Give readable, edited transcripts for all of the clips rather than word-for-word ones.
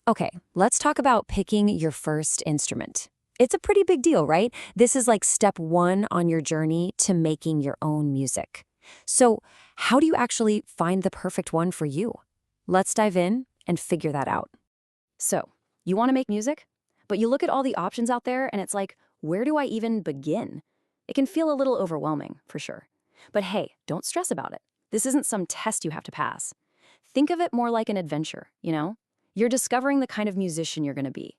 Okay, let's talk about picking your first instrument. It's a pretty big deal, right? This is like step one on your journey to making your own music. So, how do you actually find the perfect one for you? Let's dive in and figure that out. So, you want to make music, but you look at all the options out there and it's like, where do I even begin? It can feel a little overwhelming, for sure. But hey, don't stress about it. This isn't some test you have to pass. Think of it more like an adventure, you know? You're discovering the kind of musician you're going to be.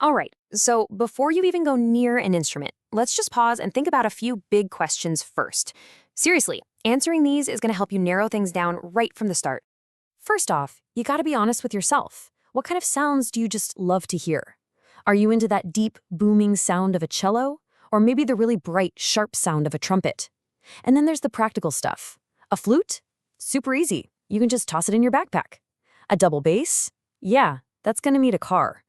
All right, so before you even go near an instrument, let's just pause and think about a few big questions first. Seriously, answering these is going to help you narrow things down right from the start. First off, you got to be honest with yourself. What kind of sounds do you just love to hear? Are you into that deep, booming sound of a cello? Or maybe the really bright, sharp sound of a trumpet? And then there's the practical stuff. A flute? Super easy. You can just toss it in your backpack. A double bass? Yeah, that's going to need a car.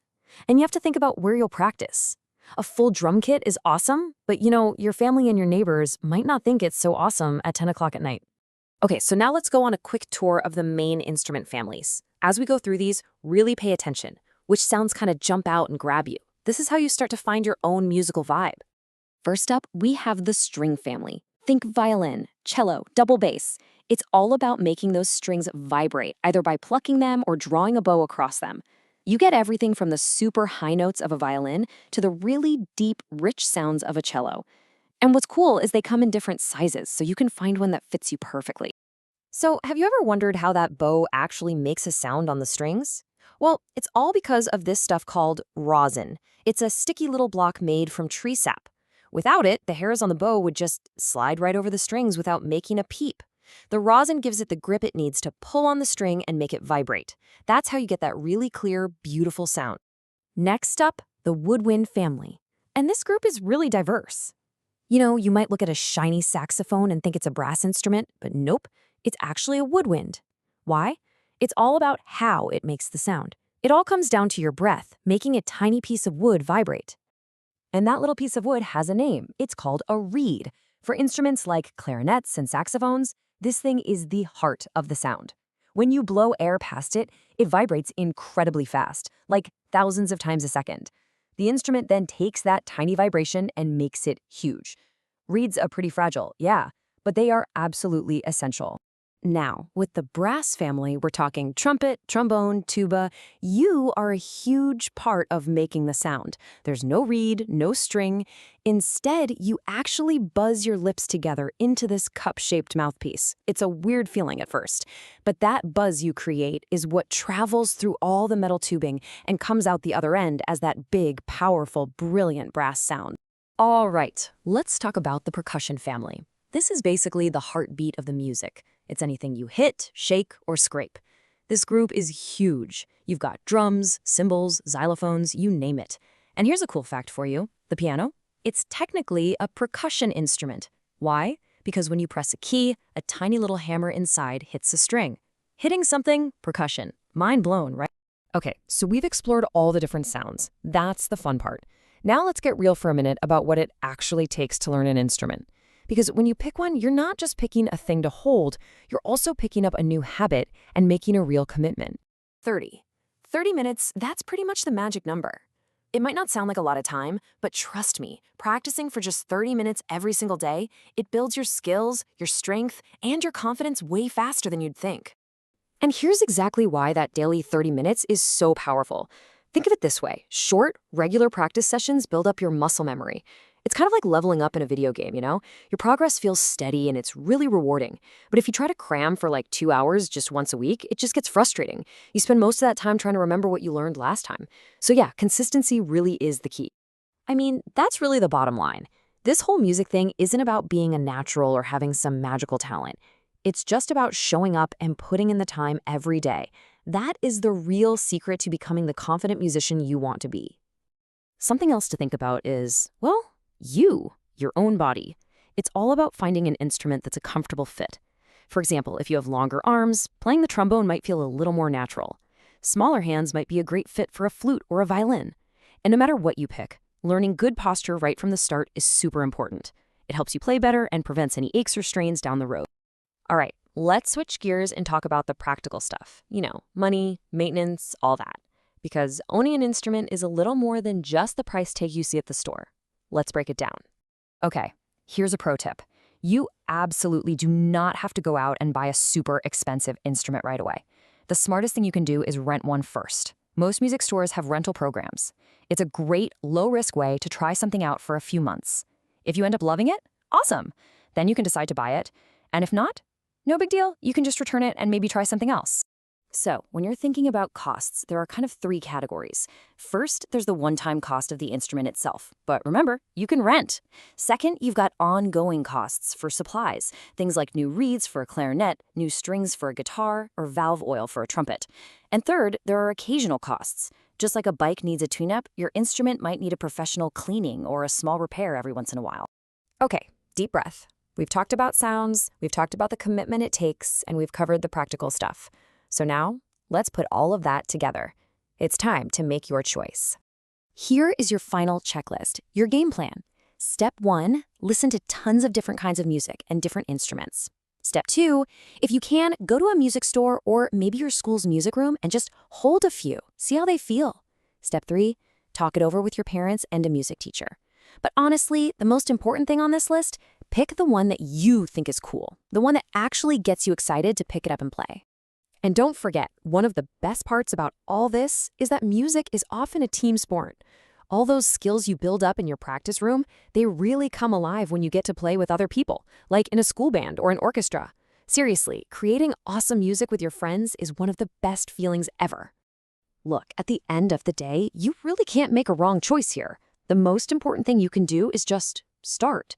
And you have to think about where you'll practice. A full drum kit is awesome, but your family and your neighbors might not think it's so awesome at 10 o'clock at night. Okay, so now let's go on a quick tour of the main instrument families. As we go through these, really pay attention. Which sounds kind of jump out and grab you? This is how you start to find your own musical vibe. First up, we have the string family. Think violin, cello, double bass. It's all about making those strings vibrate, either by plucking them or drawing a bow across them. You get everything from the super high notes of a violin to the really deep, rich sounds of a cello. And what's cool is they come in different sizes, so you can find one that fits you perfectly. So, have you ever wondered how that bow actually makes a sound on the strings? Well, it's all because of this stuff called rosin. It's a sticky little block made from tree sap. Without it, the hairs on the bow would just slide right over the strings without making a peep. The rosin gives it the grip it needs to pull on the string and make it vibrate. That's how you get that really clear, beautiful sound. Next up, the woodwind family. And this group is really diverse. You might look at a shiny saxophone and think it's a brass instrument, but nope, it's actually a woodwind. Why? It's all about how it makes the sound. It all comes down to your breath, making a tiny piece of wood vibrate. And that little piece of wood has a name. It's called a reed. For instruments like clarinets and saxophones, this thing is the heart of the sound. When you blow air past it, it vibrates incredibly fast, like thousands of times a second. The instrument then takes that tiny vibration and makes it huge. Reeds are pretty fragile, yeah, but they are absolutely essential. Now, with the brass family, we're talking trumpet, trombone, tuba. You are a huge part of making the sound. There's no reed, no string. Instead, you actually buzz your lips together into this cup-shaped mouthpiece. It's a weird feeling at first, but that buzz you create is what travels through all the metal tubing and comes out the other end as that big, powerful, brilliant brass sound. All right, let's talk about the percussion family. This is basically the heartbeat of the music. It's anything you hit, shake, or scrape. This group is huge. You've got drums, cymbals, xylophones, you name it. And here's a cool fact for you. The piano? It's technically a percussion instrument. Why? Because when you press a key, a tiny little hammer inside hits a string. Hitting something, percussion. Mind blown, right? Okay, so we've explored all the different sounds. That's the fun part. Now let's get real for a minute about what it actually takes to learn an instrument. Because when you pick one, you're not just picking a thing to hold, you're also picking up a new habit and making a real commitment. 30 minutes, that's pretty much the magic number. It might not sound like a lot of time, but trust me, practicing for just 30 minutes every single day, it builds your skills, your strength, and your confidence way faster than you'd think. And here's exactly why that daily 30 minutes is so powerful. Think of it this way. Short, regular practice sessions build up your muscle memory. It's kind of like leveling up in a video game, Your progress feels steady and it's really rewarding. But if you try to cram for like 2 hours just once a week, it just gets frustrating. You spend most of that time trying to remember what you learned last time. So yeah, consistency really is the key. I mean, that's really the bottom line. This whole music thing isn't about being a natural or having some magical talent. It's just about showing up and putting in the time every day. That is the real secret to becoming the confident musician you want to be. Something else to think about is, well, your own body. It's all about finding an instrument that's a comfortable fit. For example, if you have longer arms, playing the trombone might feel a little more natural. Smaller hands might be a great fit for a flute or a violin. And no matter what you pick, learning good posture right from the start is super important. It helps you play better and prevents any aches or strains down the road. All right, let's switch gears and talk about the practical stuff. Money, maintenance, all that. because owning an instrument is a little more than just the price tag you see at the store. Let's break it down. Okay, here's a pro tip. You absolutely do not have to go out and buy a super expensive instrument right away. The smartest thing you can do is rent one first. Most music stores have rental programs. It's a great, low-risk way to try something out for a few months. If you end up loving it, awesome. Then you can decide to buy it. And if not, no big deal. You can just return it and maybe try something else. So, when you're thinking about costs, there are kind of three categories. First, there's the one-time cost of the instrument itself. But remember, you can rent. Second, you've got ongoing costs for supplies. Things like new reeds for a clarinet, new strings for a guitar, or valve oil for a trumpet. And third, there are occasional costs. Just like a bike needs a tune-up, your instrument might need a professional cleaning or a small repair every once in a while. Okay, deep breath. We've talked about sounds, we've talked about the commitment it takes, and we've covered the practical stuff. So now, let's put all of that together. It's time to make your choice. Here is your final checklist, your game plan. Step 1, listen to tons of different kinds of music and different instruments. Step 2, if you can, go to a music store or maybe your school's music room and just hold a few, see how they feel. Step 3, talk it over with your parents and a music teacher. But honestly, the most important thing on this list, pick the one that you think is cool, the one that actually gets you excited to pick it up and play. And don't forget, one of the best parts about all this is that music is often a team sport. All those skills you build up in your practice room, they really come alive when you get to play with other people, like in a school band or an orchestra. Seriously, creating awesome music with your friends is one of the best feelings ever. Look, at the end of the day, you really can't make a wrong choice here. The most important thing you can do is just start.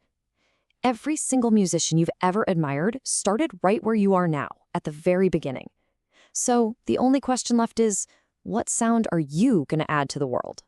Every single musician you've ever admired started right where you are now, at the very beginning. So the only question left is, what sound are you going to add to the world?